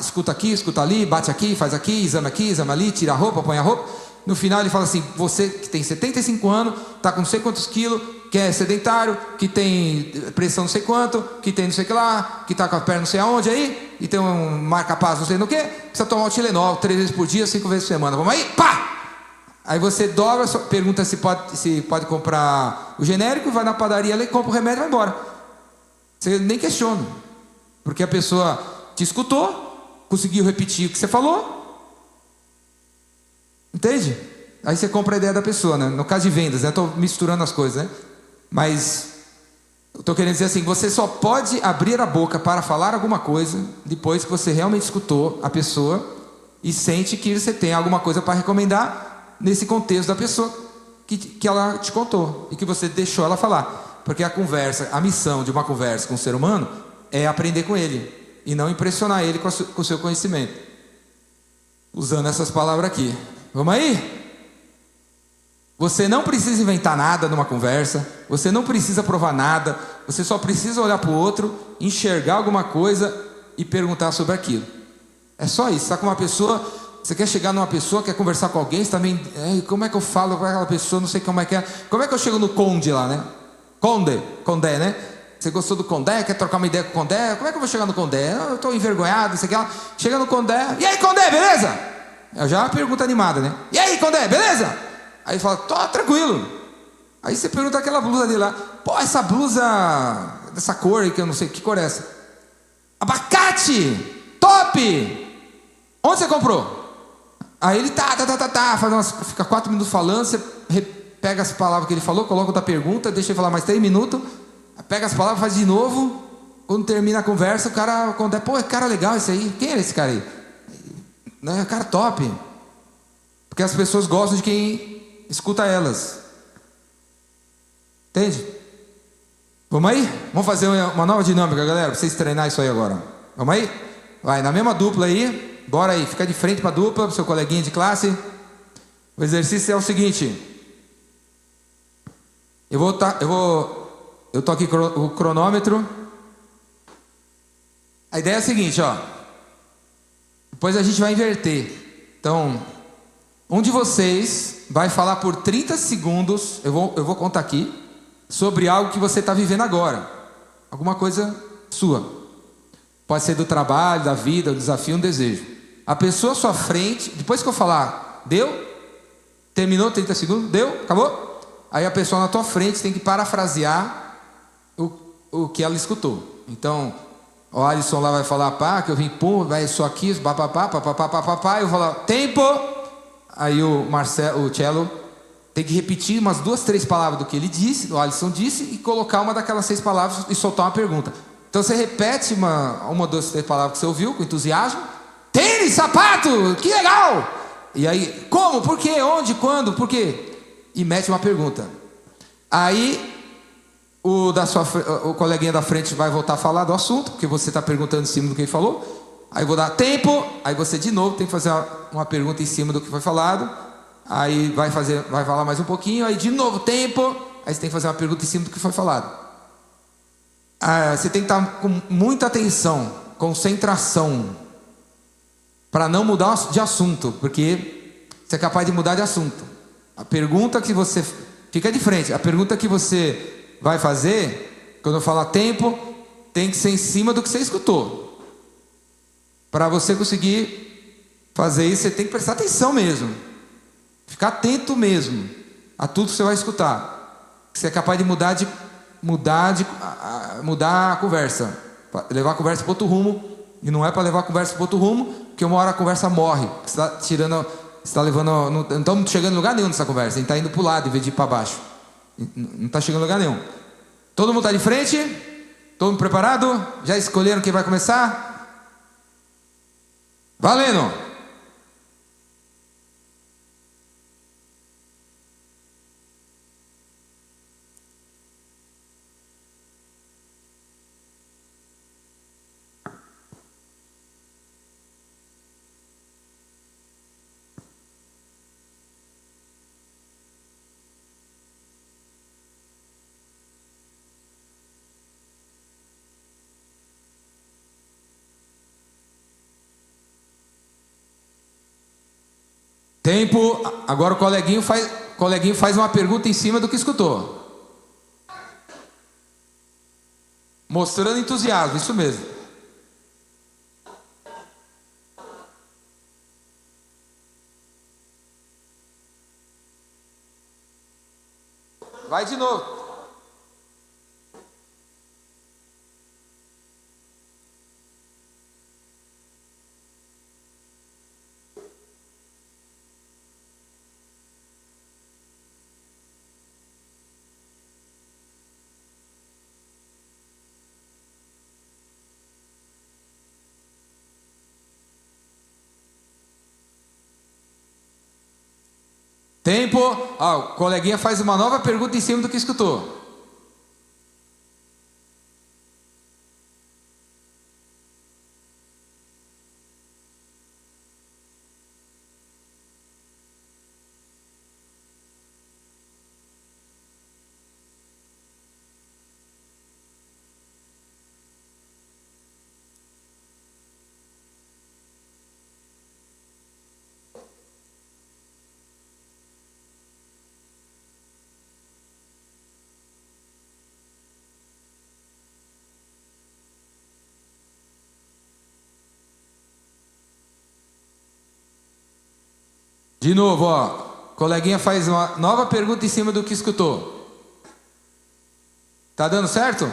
escuta aqui, escuta ali, bate aqui, faz aqui, exame ali, tira a roupa, põe a roupa. No final ele fala assim: você que tem 75 anos, está com não sei quantos quilos, que é sedentário, que tem pressão não sei quanto, que tem não sei o que lá, que está com a perna não sei aonde aí, e tem um marca-passo, não sei no que, precisa tomar o Tilenol 3 vezes por dia, 5 vezes por semana. Vamos aí? Pá! Aí você dobra, pergunta se pode comprar o genérico, vai na padaria, ele compra o remédio e vai embora. Você nem questiona, porque a pessoa te escutou, conseguiu repetir o que você falou, entende? Aí você compra a ideia da pessoa, né? No caso de vendas, né? Estou misturando as coisas, né? Mas eu estou querendo dizer assim, você só pode abrir a boca para falar alguma coisa depois que você realmente escutou a pessoa e sente que você tem alguma coisa para recomendar nesse contexto da pessoa que ela te contou e que você deixou ela falar. Porque a missão de uma conversa com um ser humano é aprender com ele e não impressionar ele com o seu conhecimento. Usando essas palavras aqui. Vamos aí? Você não precisa inventar nada numa conversa, você não precisa provar nada, você só precisa olhar para o outro, enxergar alguma coisa e perguntar sobre aquilo. É só isso. Você está com uma pessoa, você quer chegar numa pessoa, quer conversar com alguém, você também, como é que eu falo com aquela pessoa, não sei como é que é. Como é que eu chego no Conde lá, né? Condé, né? Você gostou do Condé, quer trocar uma ideia com o Condé? Como é que eu vou chegar no Condé? Eu estou envergonhado, não sei o que lá. Chega no Condé, e aí Condé, beleza? É já uma pergunta animada, né? E aí Condé, beleza? Aí fala, tô tranquilo. Aí você pergunta aquela blusa dele lá. Pô, essa blusa dessa cor aí, que eu não sei, que cor é essa? Abacate! Top! Onde você comprou? Aí ele fica 4 minutos falando, você pega as palavras que ele falou, coloca outra pergunta, deixa ele falar mais 3 minutos, pega as palavras, faz de novo. Quando termina a conversa, o cara conta, pô, é cara legal esse aí. Quem é esse cara aí? Não, é cara top. Porque as pessoas gostam de quem escuta elas. Entende? Vamos aí? Vamos fazer uma nova dinâmica, galera, para vocês treinar isso aí agora. Vamos aí? Vai, na mesma dupla aí. Bora aí, fica de frente para a dupla, pro seu coleguinha de classe. O exercício é o seguinte. Eu tô aqui com o cronômetro. A ideia é a seguinte, ó. Depois a gente vai inverter. Então, um de vocês vai falar por 30 segundos, eu vou contar aqui, sobre algo que você está vivendo agora. Alguma coisa sua. Pode ser do trabalho, da vida, do desafio, um desejo. A pessoa à sua frente, depois que eu falar, deu? Terminou 30 segundos? Deu? Acabou? Aí a pessoa na tua frente tem que parafrasear o que ela escutou. Então, o Alisson lá vai falar, pá, que eu vim, pum, vai isso aqui, papapá, eu vou falar, tempo! Aí o Cello tem que repetir umas 2, 3 palavras do que ele disse, o Alisson disse, e colocar uma daquelas 6 palavras e soltar uma pergunta. Então você repete uma 2, 3 palavras que você ouviu com entusiasmo. Tênis, sapato, que legal! E aí, como, por quê, onde, quando, por quê? E mete uma pergunta. Aí o coleguinha da frente vai voltar a falar do assunto, porque você está perguntando em cima do que ele falou. Aí eu vou dar tempo, aí você de novo tem que fazer uma pergunta em cima do que foi falado. Aí vai falar mais um pouquinho, aí de novo tempo, aí você tem que fazer uma pergunta em cima do que foi falado. Você tem que estar com muita atenção, concentração, para não mudar de assunto, porque você é capaz de mudar de assunto. A pergunta que você fica de frente, a pergunta que você vai fazer, quando eu falar tempo, tem que ser em cima do que você escutou. Para você conseguir fazer isso, você tem que prestar atenção mesmo. Ficar atento mesmo a tudo que você vai escutar. Você é capaz de mudar a conversa. Levar a conversa para outro rumo. E não é para levar a conversa para outro rumo, porque uma hora a conversa morre. Você está tirando. Você está levando. Não estamos chegando em lugar nenhum nessa conversa. A gente está indo para o lado em vez de ir para baixo. Não está chegando em lugar nenhum. Todo mundo está de frente? Todo mundo preparado? Já escolheram quem vai começar? Valendo! Tempo. Agora o coleguinho faz uma pergunta em cima do que escutou. Mostrando entusiasmo, isso mesmo. Vai de novo. Tempo. Ah, o coleguinha faz uma nova pergunta em cima do que escutou. De novo, ó. Coleguinha faz uma nova pergunta em cima do que escutou. Tá dando certo?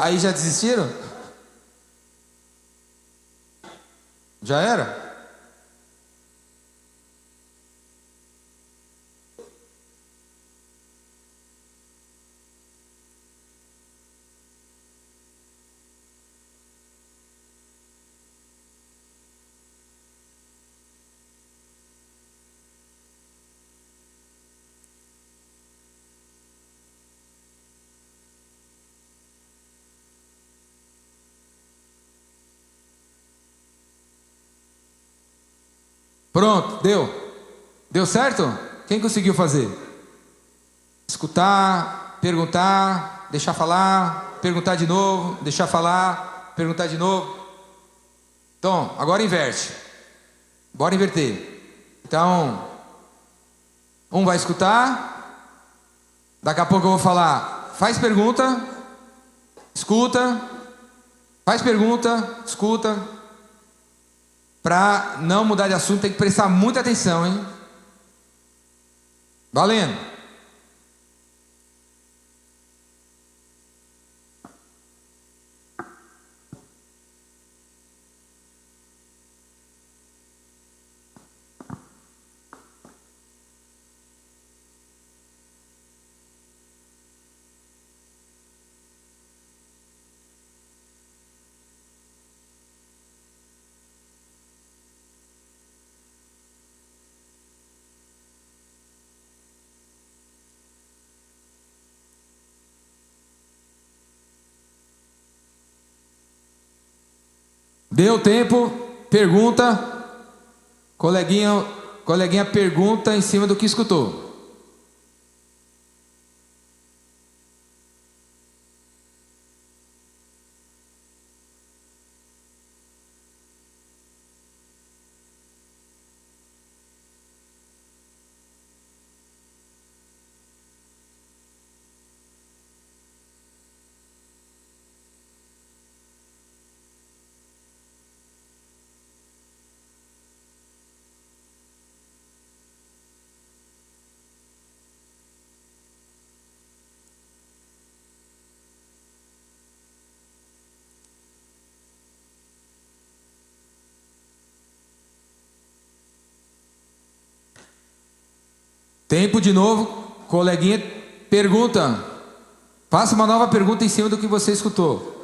Aí já desistiram? Já era? Pronto, deu. Deu certo? Quem conseguiu fazer? Escutar, perguntar, deixar falar, perguntar de novo, deixar falar, perguntar de novo. Então, agora inverte. Bora inverter. Então, um vai escutar, daqui a pouco eu vou falar, faz pergunta, escuta, faz pergunta, escuta. Para não mudar de assunto, tem que prestar muita atenção, hein? Valendo. Deu tempo, pergunta. Coleguinha pergunta em cima do que escutou. Tempo de novo, coleguinha pergunta. Faça uma nova pergunta em cima do que você escutou.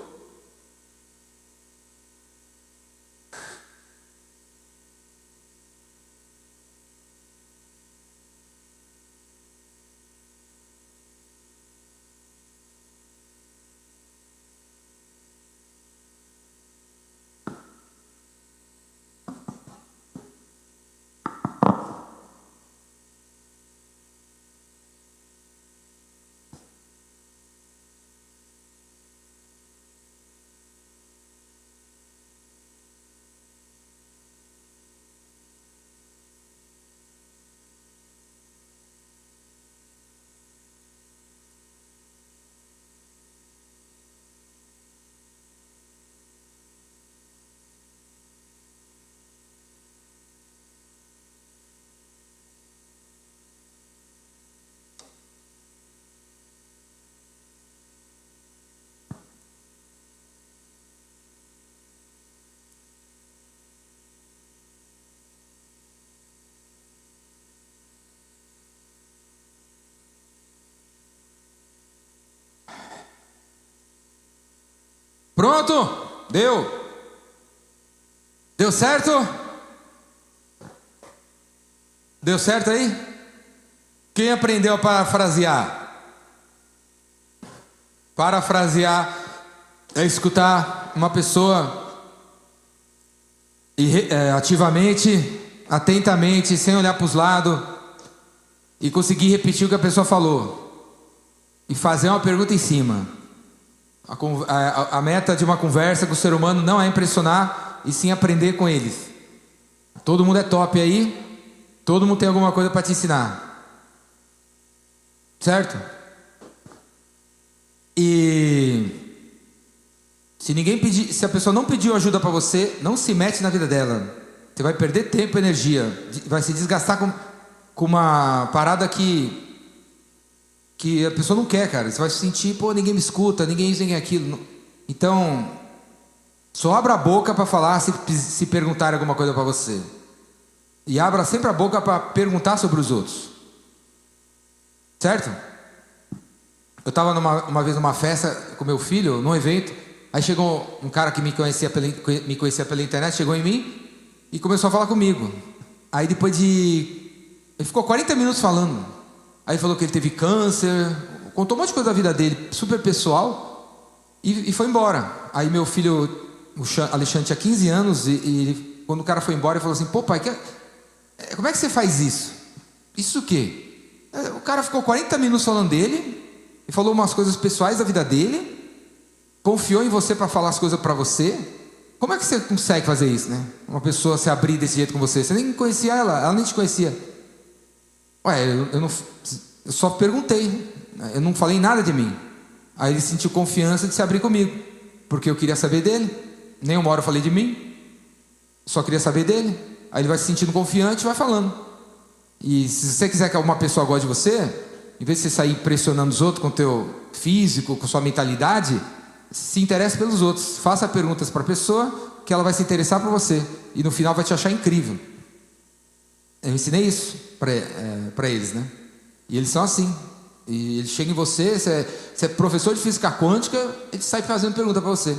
Pronto? Deu? Deu certo? Deu certo aí? Quem aprendeu a parafrasear? Parafrasear é escutar uma pessoa ativamente, atentamente, sem olhar para os lados, e conseguir repetir o que a pessoa falou e fazer uma pergunta em cima. A meta de uma conversa com o ser humano não é impressionar, e sim aprender com eles. Todo mundo é top aí, todo mundo tem alguma coisa para te ensinar, certo? E se a pessoa não pediu ajuda para você, não se mete na vida dela. Você vai perder tempo e energia, vai se desgastar com uma parada que a pessoa não quer, cara. Você vai se sentir, pô, ninguém me escuta, ninguém isso, ninguém aquilo. Então, só abra a boca para falar se perguntarem alguma coisa para você. E abra sempre a boca para perguntar sobre os outros. Certo? Eu estava uma vez numa festa com meu filho, num evento. Aí chegou um cara que me conhecia pela internet, chegou em mim e começou a falar comigo. Aí ele ficou 40 minutos falando. Aí falou que ele teve câncer, contou um monte de coisa da vida dele, super pessoal, e foi embora. Aí meu filho, o Alexandre, tinha 15 anos, quando o cara foi embora, ele falou assim: pô, pai, como é que você faz isso? Isso o quê? O cara ficou 40 minutos falando dele, e falou umas coisas pessoais da vida dele, confiou em você para falar as coisas para você. Como é que você consegue fazer isso, né? Uma pessoa se abrir desse jeito com você. Você nem conhecia ela nem te conhecia. Ué, eu só perguntei, eu não falei nada de mim. Aí ele sentiu confiança de se abrir comigo, porque eu queria saber dele. Nem uma hora eu falei de mim, só queria saber dele. Aí ele vai se sentindo confiante e vai falando. E se você quiser que alguma pessoa goste de você, em vez de você sair pressionando os outros com o teu físico, com sua mentalidade, se interesse pelos outros. Faça perguntas para a pessoa, que ela vai se interessar por você, e no final vai te achar incrível. Eu ensinei isso para eles, né? E eles são assim. E eles chegam em você, você é professor de física quântica, ele sai fazendo pergunta para você.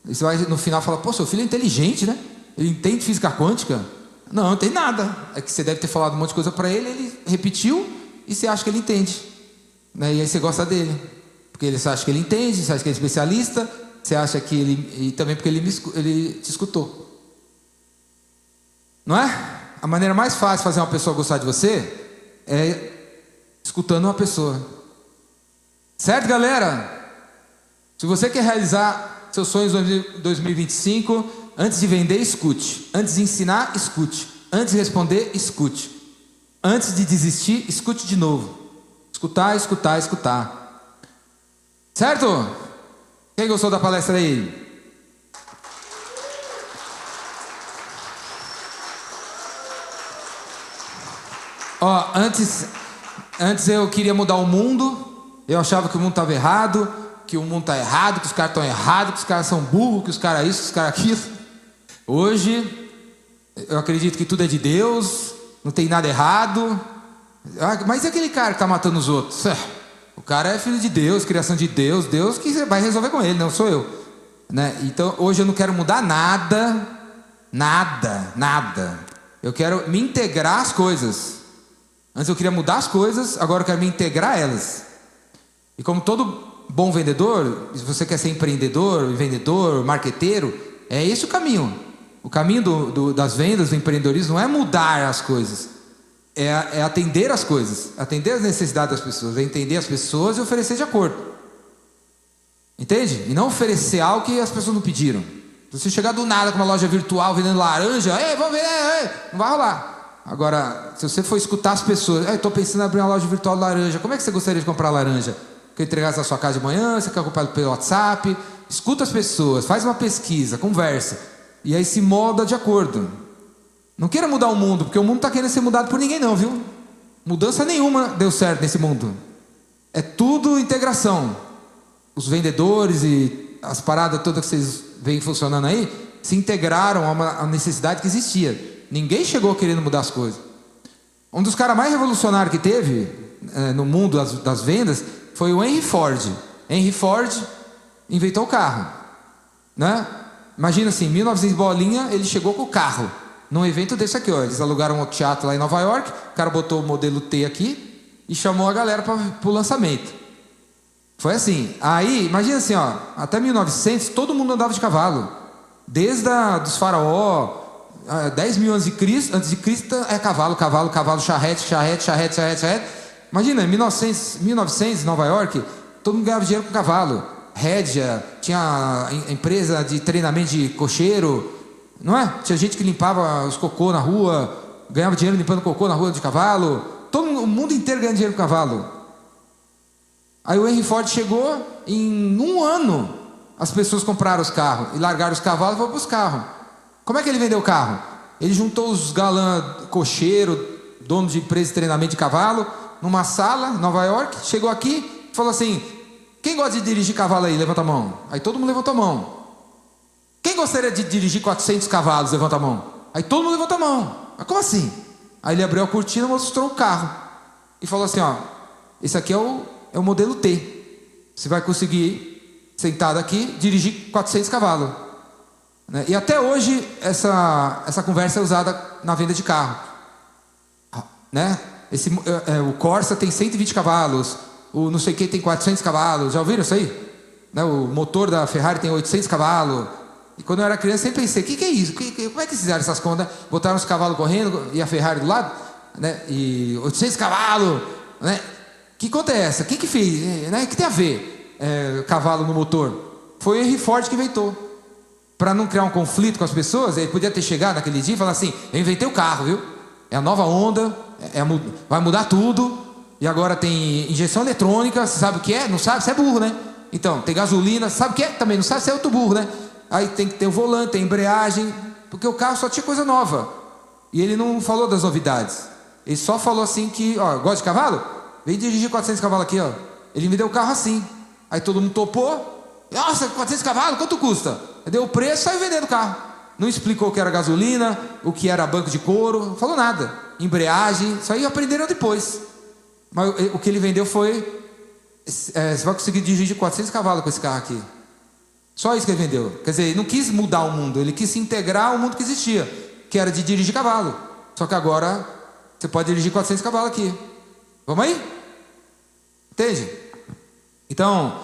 E você vai no final falar: pô, seu filho é inteligente, né? Ele entende física quântica? Não tem nada. É que você deve ter falado um monte de coisa para ele, ele repetiu, e você acha que ele entende, né? E aí você gosta dele, porque você acha que ele entende, você acha que ele é especialista, você acha que ele... E também porque ele te escutou. Não é? A maneira mais fácil de fazer uma pessoa gostar de você é escutando uma pessoa. Certo, galera? Se você quer realizar seus sonhos em 2025, antes de vender, escute. Antes de ensinar, escute. Antes de responder, escute. Antes de desistir, escute de novo. Escutar, escutar, escutar. Certo? Quem gostou da palestra aí? Ó, antes eu queria mudar o mundo. Eu achava que o mundo estava errado, que o mundo está errado, que os caras estão errados, que os caras são burros, que os caras isso, que os caras aquilo. Hoje eu acredito que tudo é de Deus, não tem nada errado. Mas e aquele cara que está matando os outros? O cara é filho de Deus, criação de Deus, Deus que vai resolver com ele, não sou eu, né? Então hoje eu não quero mudar nada. Eu quero me integrar às coisas. Antes eu queria mudar as coisas, agora eu quero me integrar a elas. E como todo bom vendedor, se você quer ser empreendedor, vendedor, marqueteiro, é esse o caminho. O caminho das vendas, do empreendedorismo, não é mudar as coisas, é atender as coisas, atender as necessidades das pessoas, é entender as pessoas e oferecer de acordo. Entende? E não oferecer algo que as pessoas não pediram. Se você chegar do nada com uma loja virtual vendendo laranja, vamos ver, não vai rolar. Agora, se você for escutar as pessoas: estou pensando em abrir uma loja virtual de laranja, como é que você gostaria de comprar laranja? Quer entregar na sua casa de manhã? Você quer comprar pelo WhatsApp? Escuta as pessoas, faz uma pesquisa, conversa, e aí se molda de acordo. Não queira mudar o mundo, porque o mundo está querendo ser mudado por ninguém não, viu? Mudança nenhuma deu certo nesse mundo. É tudo integração. Os vendedores e as paradas todas que vocês veem funcionando aí se integraram a uma necessidade que existia. Ninguém chegou querendo mudar as coisas. Um dos caras mais revolucionários que teve no mundo das vendas foi o Henry Ford. Henry Ford inventou o carro. né? Imagina assim, 1900 bolinha, ele chegou com o carro, num evento desse aqui, ó. Eles alugaram um teatro lá em Nova York, o cara botou o modelo T aqui e chamou a galera para o lançamento. Foi assim. Aí, imagina assim, ó, até 1900 todo mundo andava de cavalo. Desde dos faraó, 10 mil antes de Cristo é cavalo, cavalo, cavalo, charrete, charrete, charrete, charrete, charrete. Imagina, em 1900 Nova York, todo mundo ganhava dinheiro com cavalo. Rédea, tinha empresa de treinamento de cocheiro, não é? Tinha gente que limpava os cocô na rua, ganhava dinheiro limpando cocô na rua de cavalo. O mundo inteiro ganhava dinheiro com cavalo. Aí o Henry Ford chegou, em um ano as pessoas compraram os carros e largaram os cavalos e foram para os carros. Como é que ele vendeu o carro? Ele juntou os galãs cocheiro, dono de empresa de treinamento de cavalo, numa sala em Nova York, chegou aqui e falou assim: quem gosta de dirigir cavalo aí? Levanta a mão. Aí todo mundo levantou a mão. Quem gostaria de dirigir 400 cavalos? Levanta a mão. Aí todo mundo levantou a mão. Mas como assim? Aí ele abriu a cortina e mostrou o carro e falou assim: ó, esse aqui é o modelo T. Você vai conseguir, sentado aqui, dirigir 400 cavalos. Né? E até hoje essa conversa é usada na venda de carro. Né? O Corsa tem 120 cavalos, o não sei o que tem 400 cavalos. Já ouviram isso aí? Né? O motor da Ferrari tem 800 cavalos. E quando eu era criança, eu sempre pensei: o que é isso? Como é que fizeram essas contas? Botaram os cavalos correndo e a Ferrari do lado? Né? E 800 cavalos. Né? Que conta é essa? Quem que fez? Né? O que tem a ver cavalo no motor? Foi o Henry Ford que inventou. Para não criar um conflito com as pessoas, ele podia ter chegado naquele dia e falar assim: eu inventei o carro, viu? É a nova onda, vai mudar tudo. E agora tem injeção eletrônica, você sabe o que é? Não sabe? Você é burro, né? Então, tem gasolina, sabe o que é? Também não sabe, você é outro burro, né? Aí tem que ter o volante, tem embreagem, porque o carro só tinha coisa nova. E ele não falou das novidades. Ele só falou assim que, ó, gosta de cavalo? Vem dirigir 400 cavalos aqui, ó. Ele me deu o carro assim. Aí todo mundo topou. Nossa, 400 cavalos, quanto custa? Deu o preço, saiu vendendo o carro. Não explicou o que era gasolina, o que era banco de couro, não falou nada. Embreagem, isso aí aprenderam depois. Mas o que ele vendeu foi: você vai conseguir dirigir 400 cavalos com esse carro aqui. Só isso que ele vendeu. Quer dizer, ele não quis mudar o mundo, ele quis se integrar ao mundo que existia, que era de dirigir cavalo. Só que agora você pode dirigir 400 cavalos aqui. Vamos aí? Entende? Então,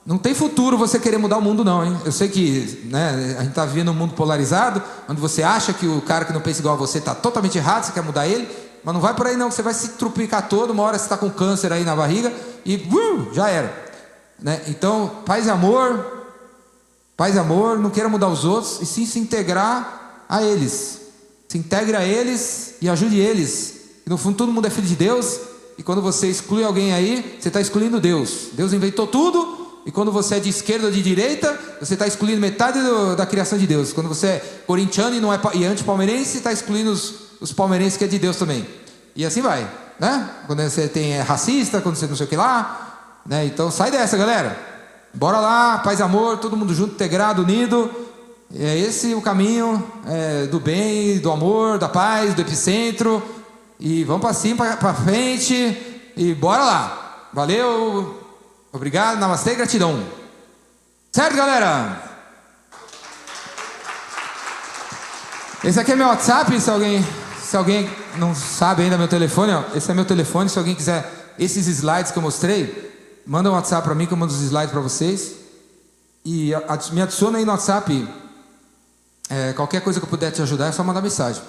não tem futuro você querer mudar o mundo não, hein? Eu sei que, né, a gente está vivendo um mundo polarizado, onde você acha que o cara que não pensa igual a você está totalmente errado, você quer mudar ele, mas não vai por aí não, que você vai se trupicar todo, uma hora você está com câncer aí na barriga e já era. Né? Então, paz e amor, não queira mudar os outros, e sim se integrar a eles. Se integre a eles e ajude eles. E no fundo todo mundo é filho de Deus, e quando você exclui alguém aí, você está excluindo Deus. Deus inventou tudo. E quando você é de esquerda ou de direita, você está excluindo metade da criação de Deus. Quando você é corintiano e anti-palmeirense, está excluindo os palmeirenses que é de Deus também. E assim vai, né? Quando você é racista, quando você não sei o que lá, né? Então sai dessa, galera. Bora lá, paz e amor, todo mundo junto, integrado, unido. É esse o caminho do bem, do amor, da paz, do epicentro. E vamos para cima, para frente. E bora lá. Valeu. Obrigado, namastê, gratidão. Certo, galera? Esse aqui é meu WhatsApp, se alguém não sabe ainda meu telefone, ó, esse é meu telefone, se alguém quiser esses slides que eu mostrei, manda um WhatsApp para mim que eu mando os slides para vocês. E me adiciona aí no WhatsApp, qualquer coisa que eu puder te ajudar é só mandar mensagem.